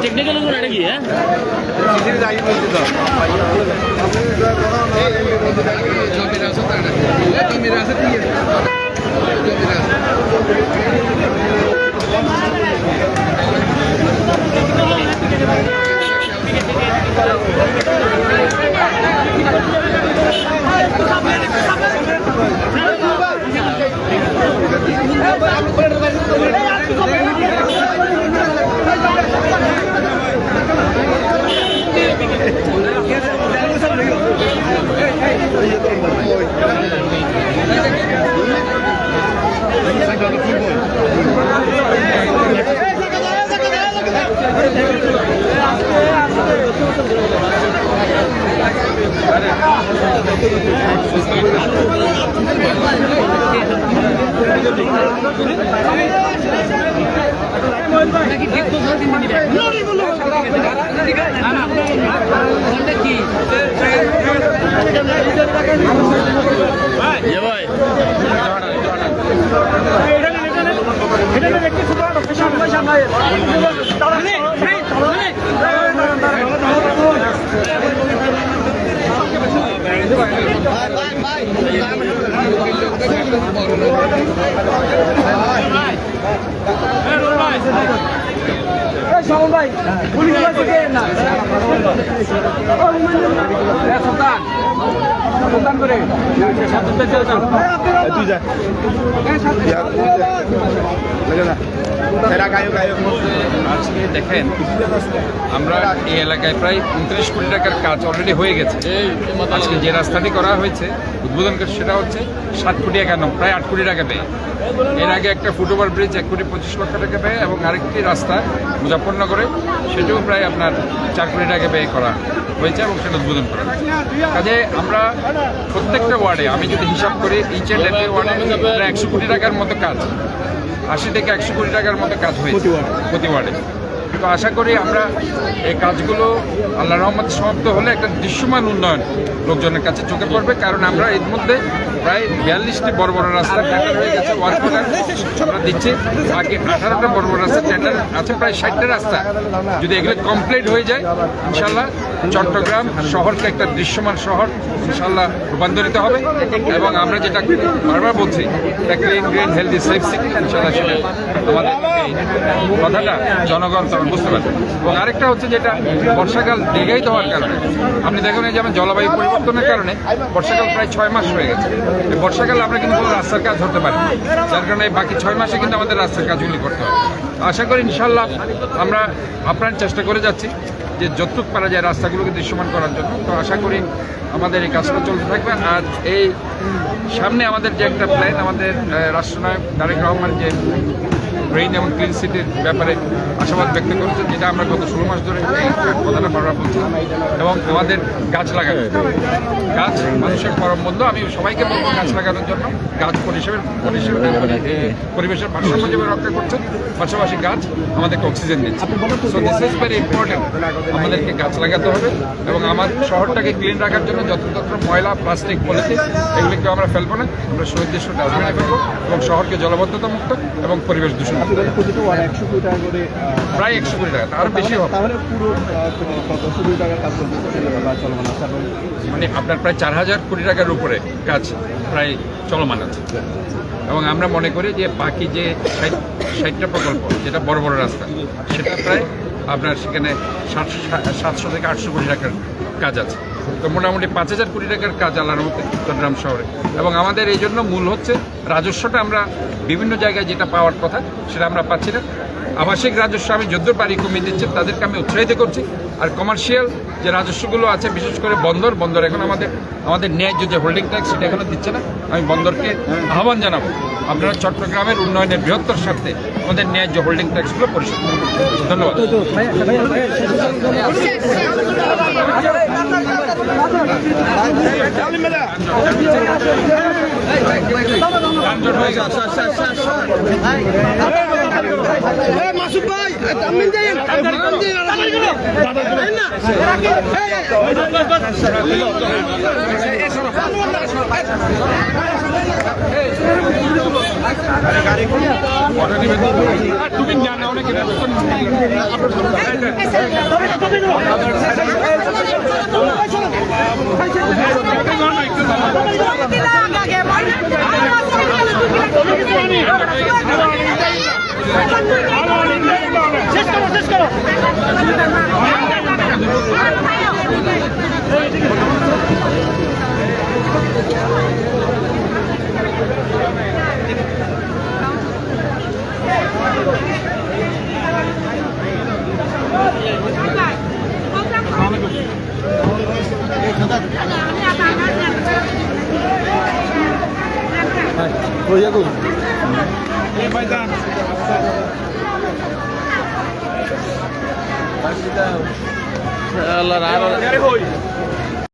Technical এটা কি হ্যাঁ ভাই পুলিশ না আজকে দেখেন আমরা এই এলাকায় প্রায় 29 কোটি টাকার কাজ অলরেডি হয়ে গেছে। আজকে যে রাস্তাটি করা হয়েছে উদ্বোধন করে সেটা হচ্ছে 7 কোটি 51 প্রায় 8 কোটি টাকা ব্যয়। এর আগে একটা ফুটওভার ব্রিজ 1 কোটি 25 লক্ষ টাকা ব্যয় এবং আরেকটি রাস্তা মুজাফফরনগরে সেটাও প্রায় আপনার 4 কোটি টাকা ব্যয় করা হয়েছে এবং সেটা উদ্বোধন করা হয়েছে। কাজে আমরা প্রত্যেকটা ওয়ার্ডে আমি যদি হিসাব করি ইচ এন্ড এভরি ওয়ার্ডে প্রায় 100 কোটি টাকার মতো কাজ 80 থেকে 100 কোটি টাকার মতো কাজ হয়েছে প্রতি ওয়ার্ডে। তো আশা করি আমরা এই কাজগুলো আল্লাহ রহমতে সমাপ্ত হলে একটা দৃশ্যমান উন্নয়ন লোকজনের কাছে চোখে পড়বে। কারণ আমরা এর মধ্যে প্রায় 42টি বড় বড় রাস্তা টেন্ডার হয়ে গেছে, ওয়ার্ক অর্ডার আমরা দিচ্ছি। বাকি 18টা বড় বড় রাস্তা টেন্ডার আছে, প্রায় 60টা রাস্তা। যদি এগুলো কমপ্লিট হয়ে যায় ইনশাল্লাহ চট্টগ্রাম শহরকে একটা দৃশ্যমান শহর ইনশাল্লাহ রূপান্তরিত হবে। এবং আমরা যেটা বারবার বলছি একটা clean green healthy safe city ইনশাল্লাহ সেটা আমাদের কথাটা জনগণ বুঝতে পারবে। এবং আরেকটা হচ্ছে যেটা বর্ষাকাল দীর্ঘায়িত হওয়ার কারণে আপনি দেখুন এই যেমন জলবায়ু পরিবর্তনের কারণে বর্ষাকাল প্রায় 6 মাস হয়ে গেছে। এই বর্ষাকালে আমরা কিন্তু কোনো রাস্তার কাজ ধরতে পারি, যার কারণে বাকি 6 মাসে কিন্তু আমাদের রাস্তার কাজগুলি করতে হবে। আশা করি ইনশাল্লাহ আমরা আপ্রাণ চেষ্টা করে যাচ্ছি যে যতটুক পারা যায় রাস্তাগুলোকে দৃশ্যমান করার জন্য। তো আশা করি আমাদের এই কাজটা চলতে থাকবে। আর এই সামনে আমাদের যে একটা প্ল্যান, আমাদের রাষ্ট্রনায়ক তারেক রহমান যে গ্রিন এবং ক্লিন সিটির ব্যাপারে আশাবাদ ব্যক্ত করেছে, যেটা আমরা গত 16 মাস ধরে কথাটা বারবার বলছিলাম। এবং আমাদের গাছ লাগানো, গাছ মানুষের পরম বন্ধু। আমি সবাইকে বলবো গাছ লাগানোর জন্য। গাছ পরিবেশের ভারসাম্য যেভাবে রক্ষা করছে, পাশাপাশি গাছ আমাদেরকে অক্সিজেন দিচ্ছে। So this is very important. আমাদেরকে গাছ লাগাতে হবে এবং আমার শহরটাকে ক্লিন রাখার জন্য যত্র ময়লা প্লাস্টিক পলিথিন এগুলিকে আমরা ফেলবো না, আমরা সুনির্দিষ্ট ডাস্টবিনে ফেলবো এবং শহরকে জলবদ্ধতা মুক্ত এবং পরিবেশ দূষণ প্রায় 100 কোটি টাকা, আরও বেশি হবে। মানে আপনার প্রায় 4000 কোটি টাকার উপরে কাজ প্রায় চলমান আছে। এবং আমরা মনে করি যে বাকি যে 60টা প্রকল্প যেটা বড় বড় রাস্তা সেটা প্রায় আপনার সেখানে 700 থেকে 800 কোটি টাকার কাজ আছে। তো মোটামুটি 5000 কোটি টাকার কাজ আল্লাহর মধ্যে চট্টগ্রাম শহরে। এবং আমাদের এই জন্য মূল হচ্ছে রাজস্বটা আমরা বিভিন্ন জায়গায় যেটা পাওয়ার কথা সেটা আমরা পাচ্ছি না। আবাসিক রাজস্ব আমি যদ্দূর পারি কমিয়ে দিচ্ছি, তাদেরকে আমি উৎসাহিত করছি। আর কমার্শিয়াল যে রাজস্বগুলো আছে বিশেষ করে বন্দর এখন আমাদের ন্যায্য যে হোল্ডিং ট্যাক্স সেটা এখনো দিচ্ছে না। আমি বন্দরকে আহ্বান জানাবো আপনারা চট্টগ্রামের উন্নয়নের বৃহত্তর স্বার্থে আমাদের ন্যায্য হোল্ডিং ট্যাক্সগুলো পরিশোধ করুন। ধন্যবাদ। মাসুদ ভাই তামিন দেন না তুমি জানা অনেকে আল্লাহ